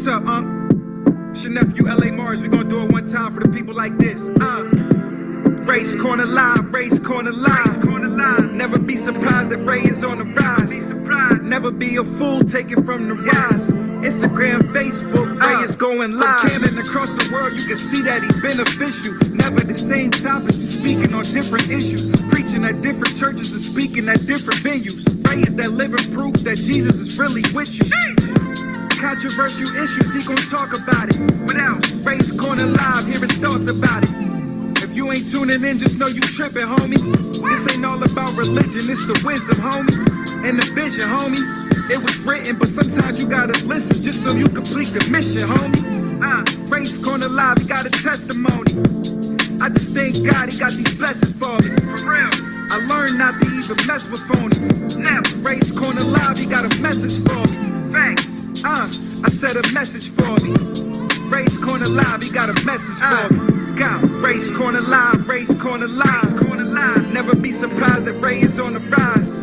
What's up, It's your nephew, L.A. Mars. We gonna do it one time for the people like this. Race Corner Live, Race Corner Live. Never be surprised that Ray is on the rise. Never be a fool, take it from the rise. Instagram, Facebook, Ray is going live. From Canada across the world, you can see that he's beneficial. Never the same topics, he's speaking on different issues. Preaching at different churches and speaking at different venues. Ray is that living proof that Jesus is really with you. Controversial issues, he gon' talk about it. Without Ray's Corner Live, hear his thoughts about it. If you ain't tuning in, just know you tripping, homie. This ain't all about religion, it's the wisdom, homie. And the vision, homie. It was written, but sometimes you gotta listen just so you complete the mission, homie. Ray's Corner Live, he got a testimony. I just thank God he got these blessings for me. For real. I learned not to even mess with phonies. Never. Ray's Corner Live, he got a message for me. Thanks. I said a message for me. Ray's Corner Live, he got a message for me. Got Ray's Corner Live, Ray's Corner Live. Never be surprised that Ray is on the rise.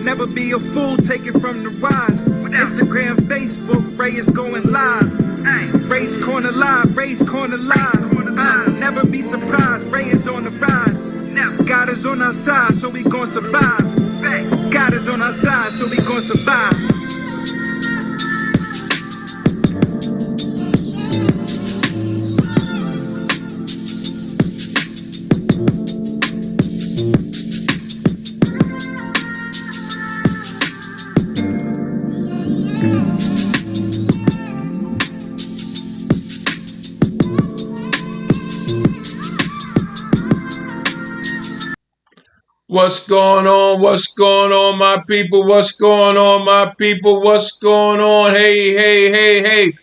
Never be a fool, take it from the rise. Instagram, Facebook, Ray is going live. Ray's Corner Live, Ray's Corner Live. Never be surprised, Ray is on the rise. God is on our side, so we gon' survive. God is on our side, so we gon' survive. What's going on? What's going on, my people? What's going on, my people? What's going on? Hey.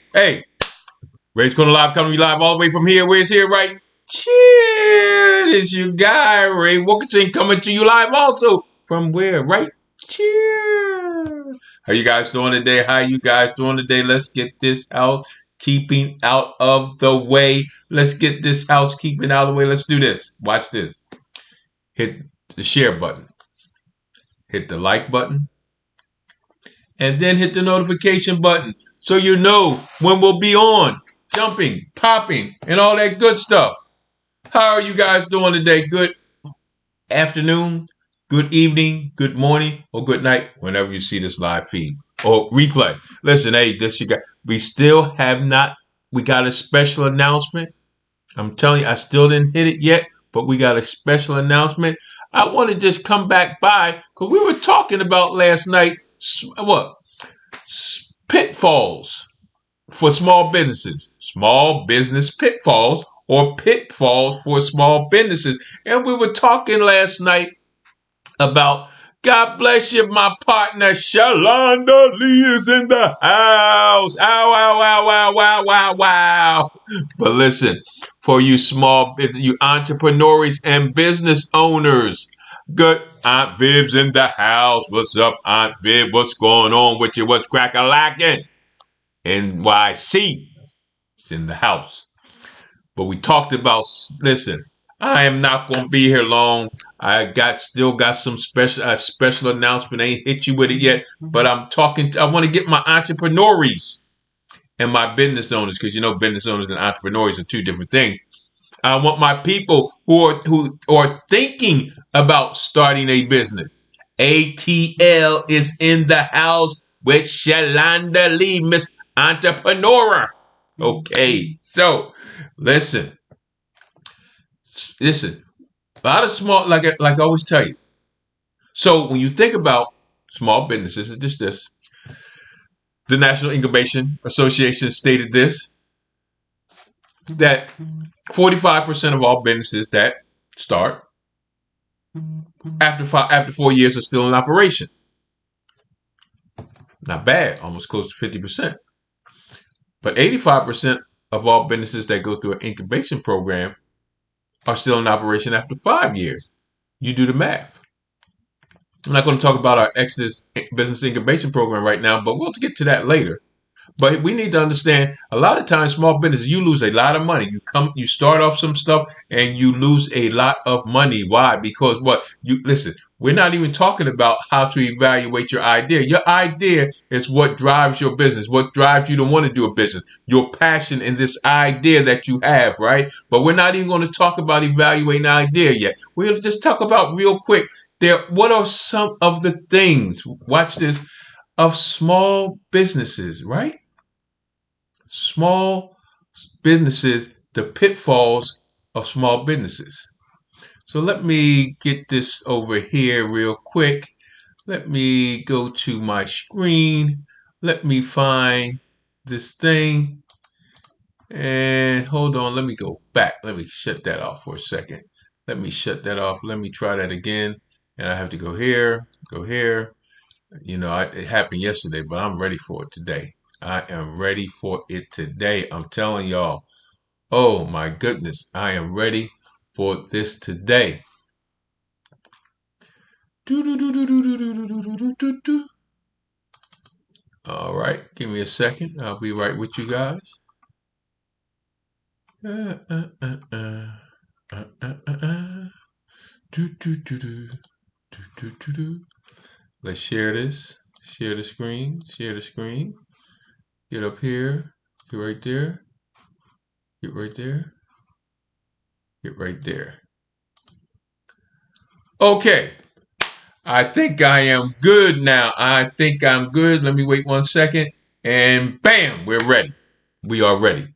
Ray's Corner Live coming to you live all the way from here. Where's here, right? Cheer. It's your guy, Ray Wilkinson, coming to you live also from where, right? Cheer. How you guys doing today? How you guys doing today? Let's get this housekeeping out of the way. Let's get this housekeeping out of the way. Let's do this. Watch this. Hit the share button, hit the like button, and then hit the notification button so you know when we'll be on, jumping, popping, and all that good stuff. How are you guys doing today? Good afternoon, good evening, good morning, or good night, whenever you see this live feed or replay. Listen, hey, this you got. We got a special announcement. I'm telling you, I still didn't hit it yet, but we got a special announcement. I want to just come back by because we were talking about last night, pitfalls for small businesses, small business pitfalls or pitfalls for small businesses. And we were talking last night about, God bless you, my partner, Shalonda Lee is in the house. Wow. But listen, for you you entrepreneurs and business owners, good. Aunt Viv's in the house. What's up, Aunt Viv? What's going on with you? What's crack-a-lackin'? NYC is in the house. But we talked about, listen, I am not going to be here long. I still got some special announcement. I ain't hit you with it yet, but I want to get my entrepreneurs and my business owners, because you know business owners and entrepreneurs are two different things. I want my people who are thinking about starting a business. ATL is in the house with Shalonda Lee, Miss Entrepreneur. Okay, so listen. A lot of small, like I always tell you. So when you think about small businesses, it's just this. The National Incubation Association stated this, that 45% of all businesses that start after 4 years are still in operation. Not bad, almost close to 50%. But 85% of all businesses that go through an incubation program are still in operation after 5 years. You do the math. I'm not going to talk about our Exodus Business Incubation Program right now, but we'll get to that later. But we need to understand a lot of times small business, you lose a lot of money. You start off some stuff and you lose a lot of money. Why? Because what you listen, we're not even talking about how to evaluate your idea. Your idea is what drives your business, what drives you to want to do a business, your passion in this idea that you have, right? But we're not even going to talk about evaluating the idea yet. We're going to just talk about real quick what are some of the things, watch this, of small businesses, right? Small businesses, the pitfalls of small businesses. So let me get this over here real quick. Let me go to my screen. Let me find this thing. And hold on, let me go back. Let me shut that off for a second. Let me shut that off. Let me try that again. And I have to go here, go here. You know, it happened yesterday, but I'm ready for it today. I am ready for it today. I'm telling y'all. Oh my goodness, I am ready for this today. All right, give me a second. I'll be right with you guys. Let's share this. Share the screen. Share the screen. Get up here. Get right there. Get right there. Get right there. Okay. I think I am good now. I think I'm good. Let me wait 1 second. And bam, we're ready. We are ready.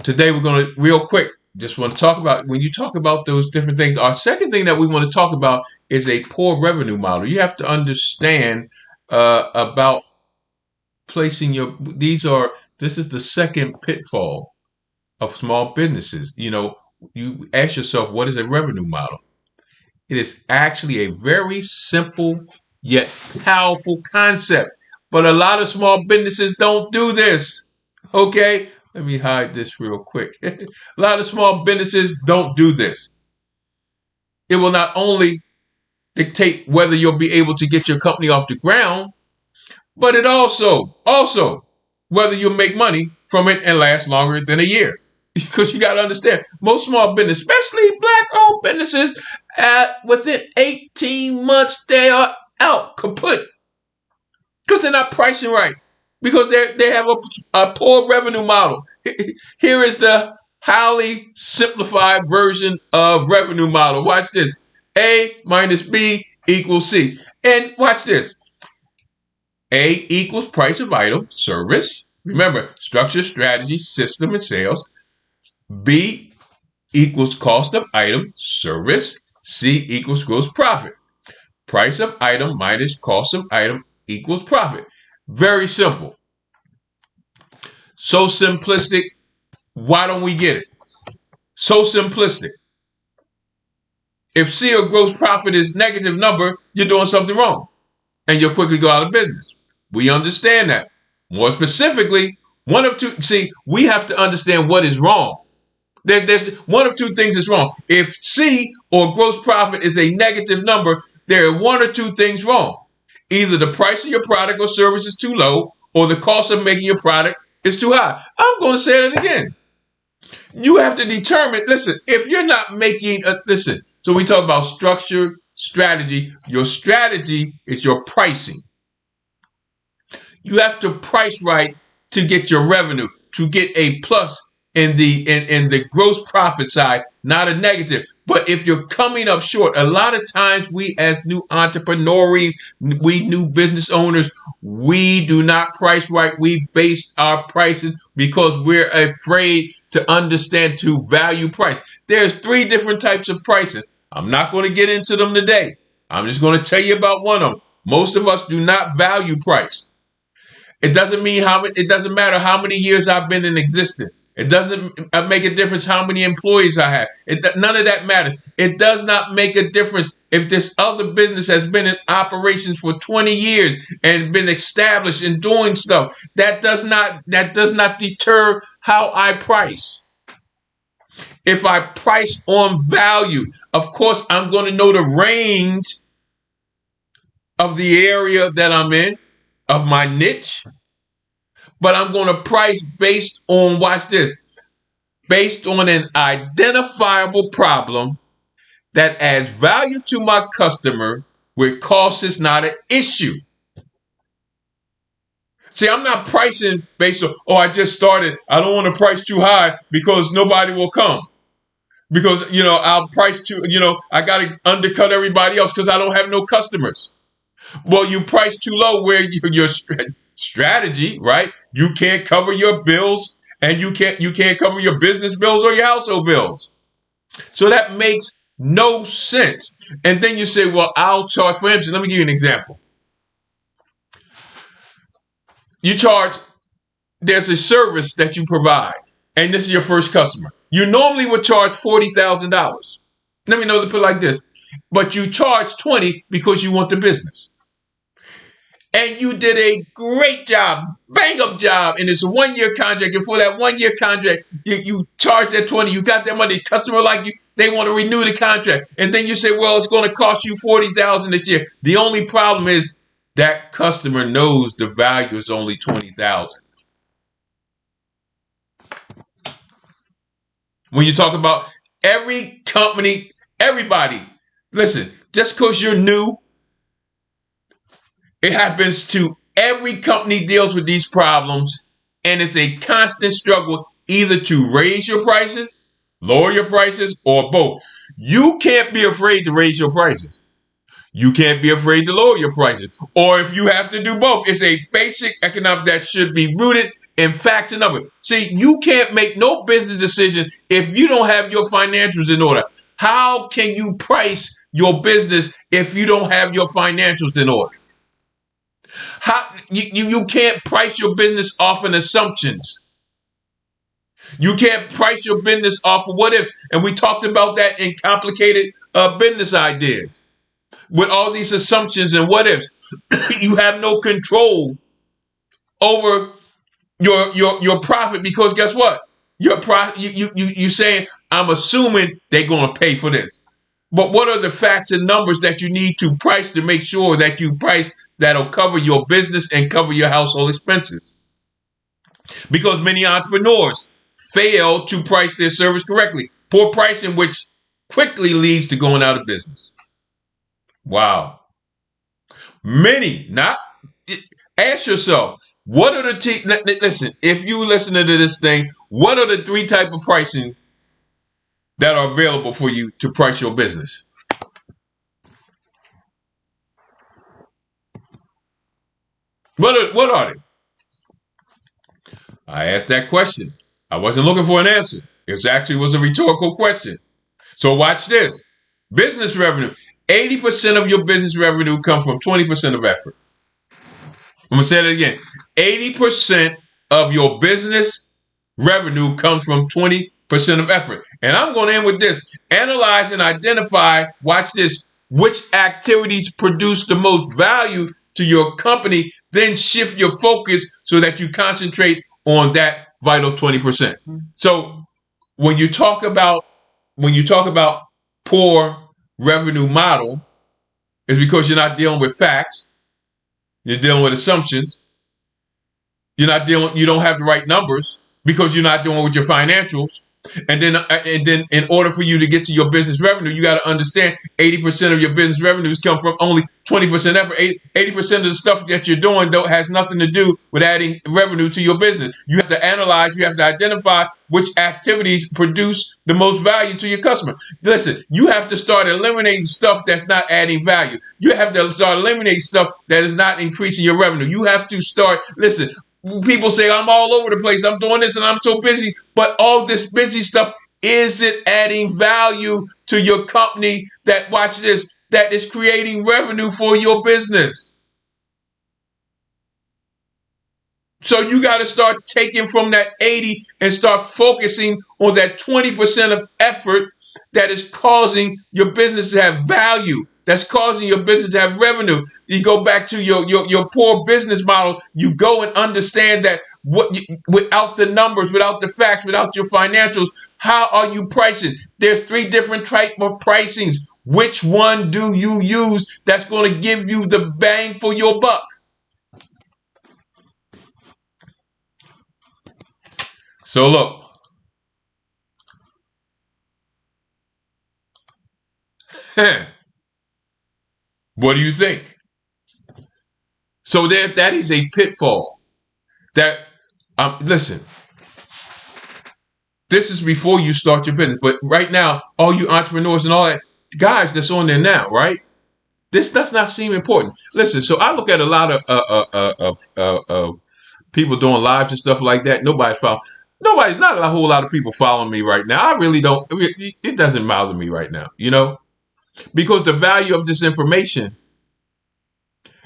Today we're going to, real quick, just want to talk about, when you talk about those different things, our second thing that we want to talk about is a poor revenue model. You have to understand about placing this is the second pitfall of small businesses. You know, you ask yourself, what is a revenue model? It is actually a very simple yet powerful concept. But a lot of small businesses don't do this. Okay? Let me hide this real quick. A lot of small businesses don't do this. It will not only dictate whether you'll be able to get your company off the ground, but it also whether you'll make money from it and last longer than a year. Because you got to understand, most small business, especially black-owned businesses, within 18 months they are out kaput because they're not pricing right, because they have a poor revenue model. Here is the highly simplified version of revenue model. Watch this: A minus B equals C, and watch this: A equals price of item, service. Remember, structure, strategy, system, and sales. B equals cost of item, service. C equals gross profit. Price of item minus cost of item equals profit. Very simple. So simplistic. Why don't we get it? So simplistic. If C or gross profit is negative number, you're doing something wrong and you'll quickly go out of business. We understand that. More specifically, one of two. See, we have to understand what is wrong. There's one of two things is wrong. If C or gross profit is a negative number, there are one or two things wrong. Either the price of your product or service is too low, or the cost of making your product is too high. I'm going to say it again. You have to determine, listen, if you're not making, listen, so we talk about structure, strategy. Your strategy is your pricing. You have to price right to get your revenue, to get a plus in the gross profit side, not a negative. But if you're coming up short, a lot of times we as new entrepreneurs, we new business owners, we do not price right. We base our prices because we're afraid to understand to value price. There's 3 different types of pricing. I'm not going to get into them today. I'm just going to tell you about one of them. Most of us do not value price. It doesn't matter how many years I've been in existence. It doesn't make a difference how many employees I have. None of that matters. It does not make a difference if this other business has been in operations for 20 years and been established and doing stuff. That does not deter how I price. If I price on value, of course, I'm going to know the range of the area that I'm in, of my niche. but I'm going to price based on, watch this, based on an identifiable problem that adds value to my customer where cost is not an issue. See, I'm not pricing based on, oh, I just started. I don't want to price too high because nobody will come. Because, I'll price too, I got to undercut everybody else because I don't have no customers. Well, you price too low where your strategy, right? You can't cover your bills and you can't cover your business bills or your household bills. So that makes no sense. And then you say, well, I'll charge, for instance, let me give you an example. You charge, there's a service that you provide, and this is your first customer. You normally would charge $40,000. Let me put it like this. But you charge $20,000 because you want the business. And you did a great job, bang up job, and it's a 1-year contract. And for that 1-year contract, you charge that $20,000. You got that money. Customer like you, they want to renew the contract. And then you say, well, it's going to cost you $40,000 this year. The only problem is that customer knows the value is only $20,000. When you talk about every company, everybody, listen, just because you're new, it happens to every company deals with these problems, and it's a constant struggle either to raise your prices, lower your prices, or both. You can't be afraid to raise your prices. You can't be afraid to lower your prices. Or if you have to do both, it's a basic economic that should be rooted in facts and numbers. See, you can't make no business decision if you don't have your financials in order. How can you price your business if you don't have your financials in order? You can't price your business off of assumptions. You can't price your business off of what ifs. And we talked about that in complicated business ideas. With all these assumptions and what ifs, you have no control over your profit, because guess what? Your profit, you saying, I'm assuming they're going to pay for this. But what are the facts and numbers that you need to price to make sure that you price that'll cover your business and cover your household expenses? Because many entrepreneurs fail to price their service correctly. Poor pricing, which quickly leads to going out of business. Wow. Many, not, ask yourself, what are listen, if you listen to this thing, what are the 3 types of pricing that are available for you to price your business? What are they? I asked that question. I wasn't looking for an answer. It actually was a rhetorical question. So watch this. Business revenue. 80% of your business revenue comes from 20% of effort. I'm going to say that again. 80% of your business revenue comes from 20% of effort. And I'm going to end with this. Analyze and identify, watch this, which activities produce the most value to your company. Then shift your focus so that you concentrate on that vital 20%. So when you talk about poor revenue model, it's because you're not dealing with facts. You're dealing with assumptions. You don't have the right numbers because you're not dealing with your financials. And then in order for you to get to your business revenue, you got to understand 80% of your business revenues come from only 20% effort. 80% of the stuff that you're doing has nothing to do with adding revenue to your business. You have to analyze, you have to identify which activities produce the most value to your customer. Listen, you have to start eliminating stuff that's not adding value. You have to start eliminating stuff that is not increasing your revenue. You have to start, listen, people say, I'm all over the place, I'm doing this and I'm so busy, but all this busy stuff, is it adding value to your company that, watch this, that is creating revenue for your business? So you got to start taking from that 80 and start focusing on that 20% of effort that is causing your business to have value, that's causing your business to have revenue. You go back to your poor business model. You go and understand that without the numbers, without the facts, without your financials, how are you pricing? There's 3 different types of pricings. Which one do you use that's going to give you the bang for your buck? So look. What do you think? So that is a pitfall. That listen, this is before you start your business. But right now, all you entrepreneurs and all that guys that's on there now, right? This does not seem important. Listen, so I look at a lot of people doing lives and stuff like that. Nobody's not a whole lot of people following me right now. I really don't. It doesn't bother me right now, because the value of this information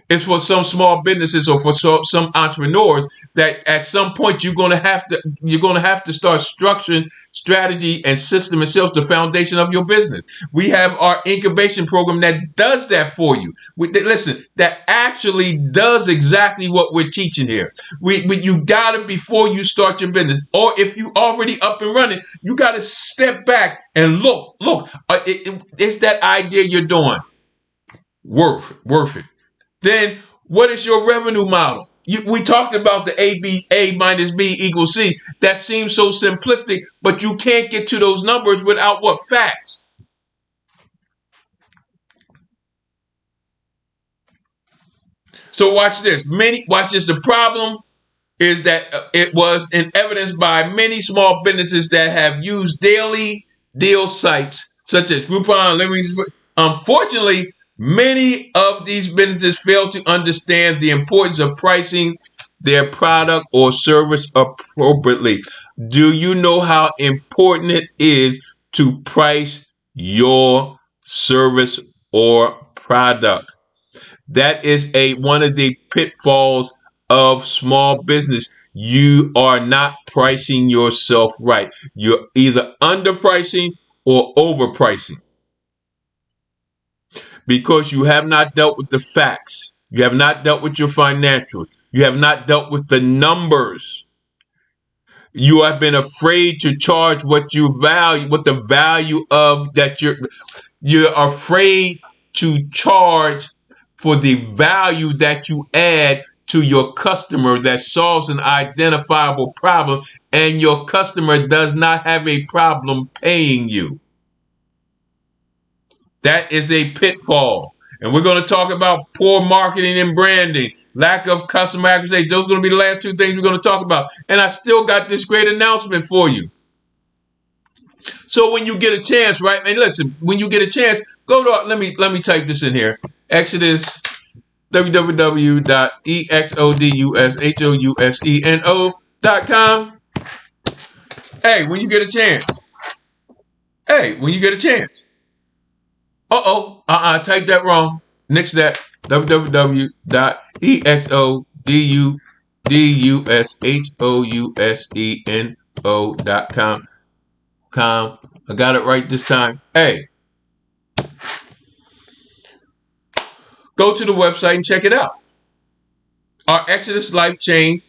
is for some small businesses or for some entrepreneurs that at some point you're going to have to start structuring strategy and system and sales, the foundation of your business. We have our incubation program that does that for you. Listen, that actually does exactly what we're teaching here. You got to, before you start your business, or if you already up and running, you got to step back and look. Is that idea you're doing worth it? Then what is your revenue model? We talked about the A minus B equals C. That seems so simplistic, but you can't get to those numbers without what? Facts. So watch this. The problem is that it was in evidence by many small businesses that have used daily deal sites such as Groupon. Unfortunately, many of these businesses fail to understand the importance of pricing their product or service appropriately. Do you know how important it is to price your service or product? That is one of the pitfalls of small business. You are not pricing yourself right. You're either underpricing or overpricing, because you have not dealt with the facts. You have not dealt with your financials. You have not dealt with the numbers. You have been afraid to charge what the value of that you're afraid to charge for the value that you add to your customer that solves an identifiable problem, and your customer does not have a problem paying you. That is a pitfall. And we're going to talk about poor marketing and branding, lack of customer acquisition. Those are going to be the last two things we're going to talk about. And I still got this great announcement for you. So when you get a chance, right? And listen, when you get a chance, go to, let me type this in here. Exodus, www.exodushouseno.com. Hey, when you get a chance. Type that wrong. Nix that. www.exodushouseno.com. I got it right this time. Hey, go to the website and check it out. Our Exodus Life Change,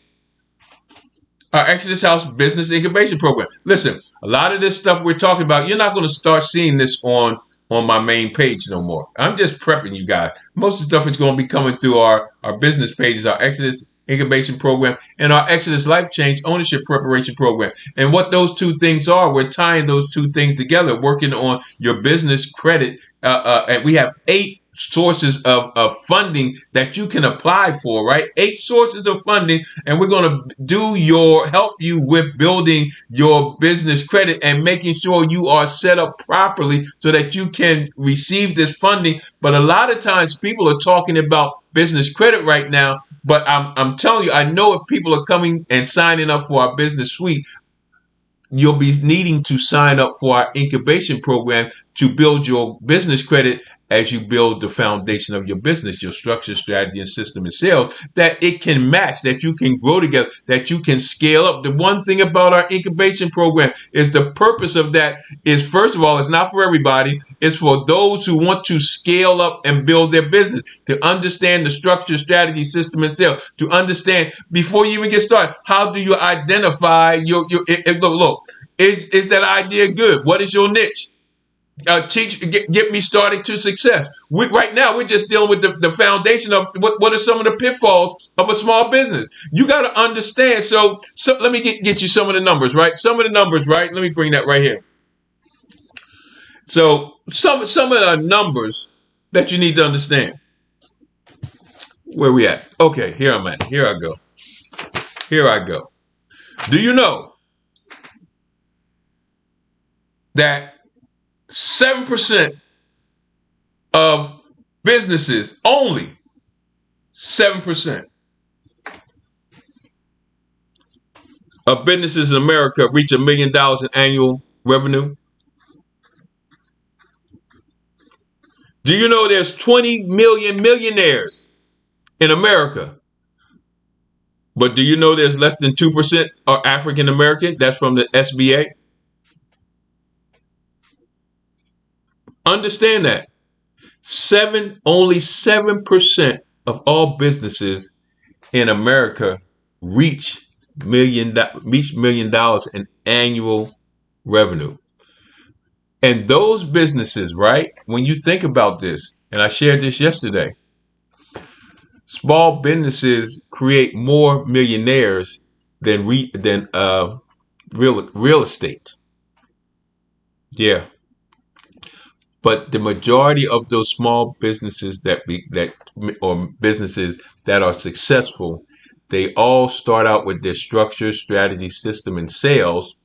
our Exodus House Business Incubation Program. Listen, a lot of this stuff we're talking about, you're not going to start seeing this on my main page no more. I'm just prepping you guys. Most of the stuff is going to be coming through our business pages, our Exodus Incubation Program, and our Exodus Life Change Ownership Preparation Program. And what those two things are, we're tying those two things together, working on your business credit. And we have 8 sources of funding that you can apply for, right? 8 sources of funding, and we're going to help you with building your business credit and making sure you are set up properly so that you can receive this funding. But a lot of times people are talking about business credit right now, but I'm telling you, I know if people are coming and signing up for our business suite, you'll be needing to sign up for our incubation program to build your business credit as you build the foundation of your business, your structure, strategy, and system and sales, that it can match, that you can grow together, that you can scale up. The one thing about our incubation program is the purpose of that is, first of all, it's not for everybody. It's for those who want to scale up and build their business, to understand the structure, strategy, system, and sales, to understand before you even get started, how do you identify look, is that idea good? What is your niche? get me started to success. Right now, we're just dealing with the foundation of what are some of the pitfalls of a small business. You got to understand. So let me get you some of the numbers, right? Some of the numbers, right? Let me bring that right here. So some of the numbers that you need to understand. Where we at? Okay, here I'm at. Here I go. Here I go. Do you know that 7% of businesses, only 7% of businesses in America reach $1 million in annual revenue? Do you know there's 20 million millionaires in America? But do you know there's less than 2% are African American? That's from the SBA. Understand that. Only 7% of all businesses in America reach $1 million in annual revenue. And those businesses, right? When you think about this, and I shared this yesterday, small businesses create more millionaires than real estate. Yeah. But the majority of those small businesses or businesses that are successful, they all start out with their structure, strategy, system, and sales,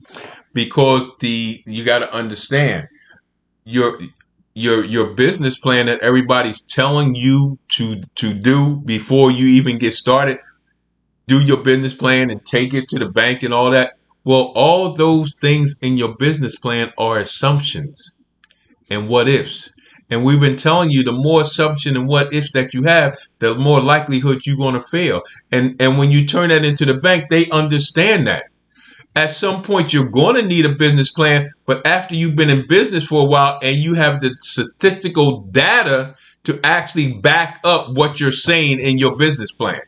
because you got to understand your business plan that everybody's telling you to do before you even get started. Do your business plan and take it to the bank and all that. Well, all those things in your business plan are assumptions and what ifs. And we've been telling you the more assumption and what ifs that you have, the more likelihood you're going to fail. And when you turn that into the bank, they understand that. At some point, you're going to need a business plan, but after you've been in business for a while and you have the statistical data to actually back up what you're saying in your business plan.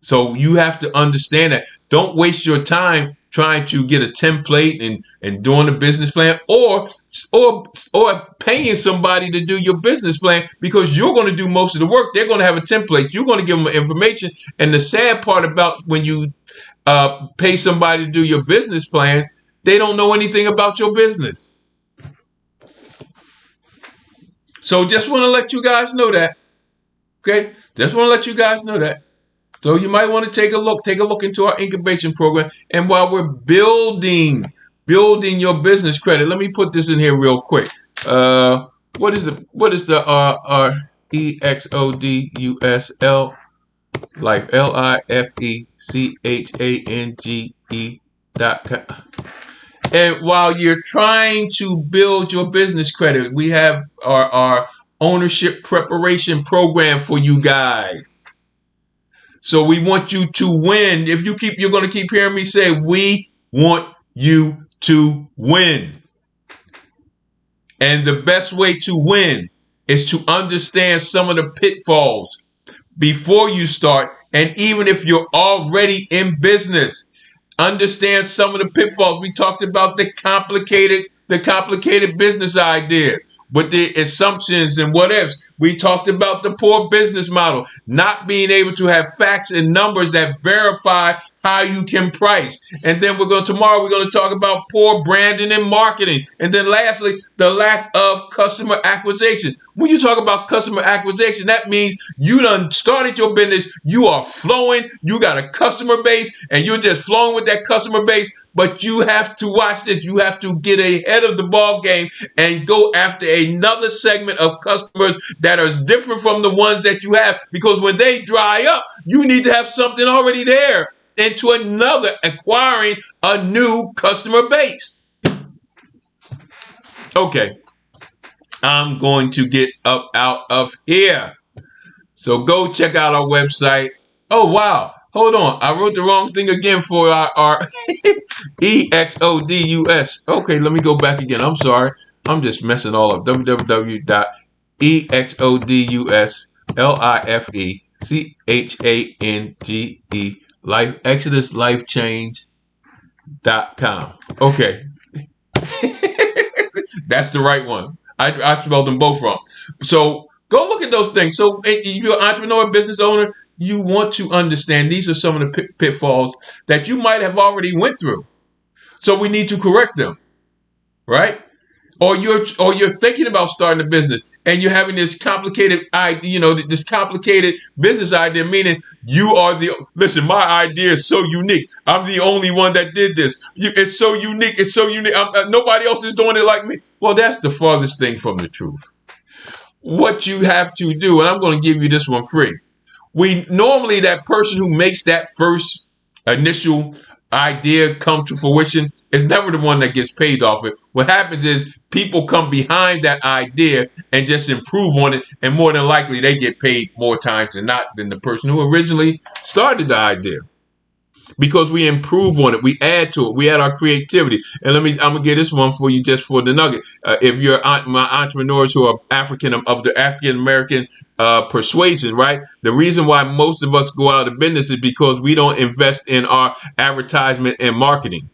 So you have to understand that. Don't waste your time trying to get a template and doing a business plan or paying somebody to do your business plan, because you're going to do most of the work. They're going to have a template. You're going to give them information. And the sad part about when you pay somebody to do your business plan, they don't know anything about your business. So just want to let you guys know that. Okay? Just want to let you guys know that. So you might want to take a look into our incubation program. And while we're building your business credit, let me put this in here real quick. What is the EXODUSL life LIFECHANGE.com. And while you're trying to build your business credit, we have our ownership preparation program for you guys. So we want you to win. You're going to keep hearing me say, we want you to win. And the best way to win is to understand some of the pitfalls before you start. And even if you're already in business, understand some of the pitfalls. We talked about the complicated business ideas with the assumptions and what ifs. We talked about the poor business model, not being able to have facts and numbers that verify how you can price. And then tomorrow we're going to talk about poor branding and marketing. And then lastly, the lack of customer acquisition. When you talk about customer acquisition, that means you done started your business, you are flowing, you got a customer base, and you're just flowing with that customer base. But you have to watch this. You have to get ahead of the ball game and go after another segment of customers that are different from the ones that you have. Because when they dry up, you need to have something already there into acquiring a new customer base. Okay. I'm going to get up out of here. So go check out our website. Oh, wow. Hold on. I wrote the wrong thing again for our EXODUS. Okay, let me go back again. I'm sorry. I'm just messing all up. www.EXODUSLIFECHANGE ExodusLifeChange.com. Okay. That's the right one. I spelled them both wrong. So go look at those things. So if you're an entrepreneur, business owner, you want to understand these are some of the pitfalls that you might have already went through. So we need to correct them, right? Or you're thinking about starting a business and you're having this complicated this complicated business idea, meaning listen, my idea is so unique. I'm the only one that did this. It's so unique. It's so unique. Nobody else is doing it like me. Well, that's the farthest thing from the truth. What you have to do, and I'm going to give you this one free. Normally that person who makes that first initial idea come to fruition is never the one that gets paid off it. What happens is people come behind that idea and just improve on it, and more than likely they get paid more times than not than the person who originally started the idea, because we improve on it, we add to it, we add our creativity. And I'm gonna get this one for you just for the nugget. If you're my entrepreneurs who are of the African American persuasion, right? The reason why most of us go out of business is because we don't invest in our advertisement and marketing.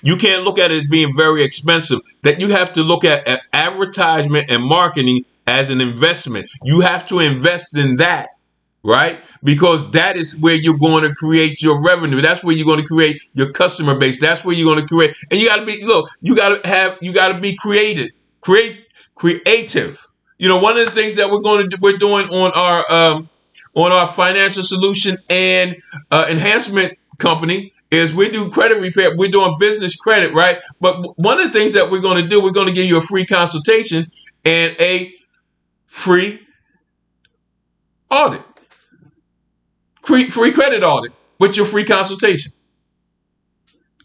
You can't look at it as being very expensive. That you have to look at advertisement and marketing as an investment. You have to invest in that, right? Because that is where you're going to create your revenue. That's where you're going to create your customer base. That's where you're going to create. And you got to be, you got to be creative. You know, one of the things that we're doing on our financial solution and enhancement company is we do credit repair. We're doing business credit, right? But one of the things that we're going to do, we're going to give you a free consultation and a free audit. Free credit audit with your free consultation.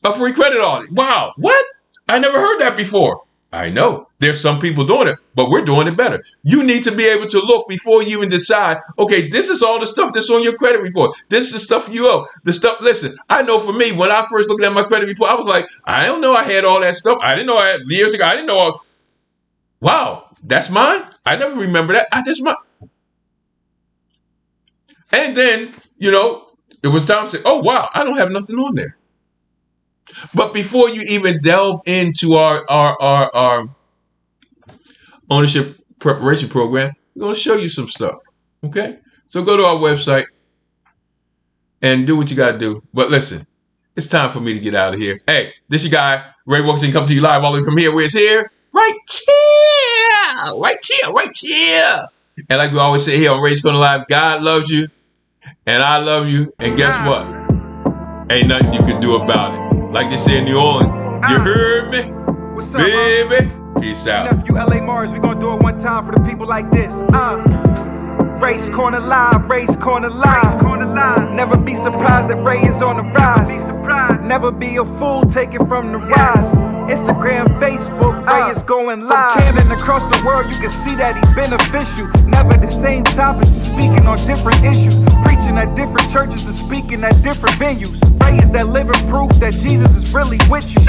A free credit audit. Wow. What? I never heard that before. I know there's some people doing it, but we're doing it better. You need to be able to look before you even decide, okay, this is all the stuff that's on your credit report. This is the stuff you owe. Listen, I know for me, when I first looked at my credit report, I was like, I don't know I had all that stuff. I didn't know I had years ago. I didn't know. Wow, that's mine? I never remember that. That's mine. And then, it was time to say, oh, wow, I don't have nothing on there. But before you even delve into our ownership preparation program, we're going to show you some stuff. Okay? So go to our website and do what you got to do. But listen, it's time for me to get out of here. Hey, this your guy, Ray Wilkerson, coming to you live all the way from here. Where it's here? Right here. Right here. Right here. And like we always say here on Ray's Corner Live, God loves you and I love you. And guess what? Ain't nothing you can do about it. Like they say in New Orleans, you heard me? What's up, baby? Peace out. Nephew LA Mars, we gonna do it one time for the people like this. Race Corner Live, Race Corner Live. Never be surprised that Ray is on the rise. Never be a fool, take it from the rise. Instagram, Facebook, Ray is going live. From Camden across the world, you can see that he's beneficial. Never the same topics, he's speaking on different issues. Preaching at different churches and speaking at different venues. Ray is that living proof that Jesus is really with you.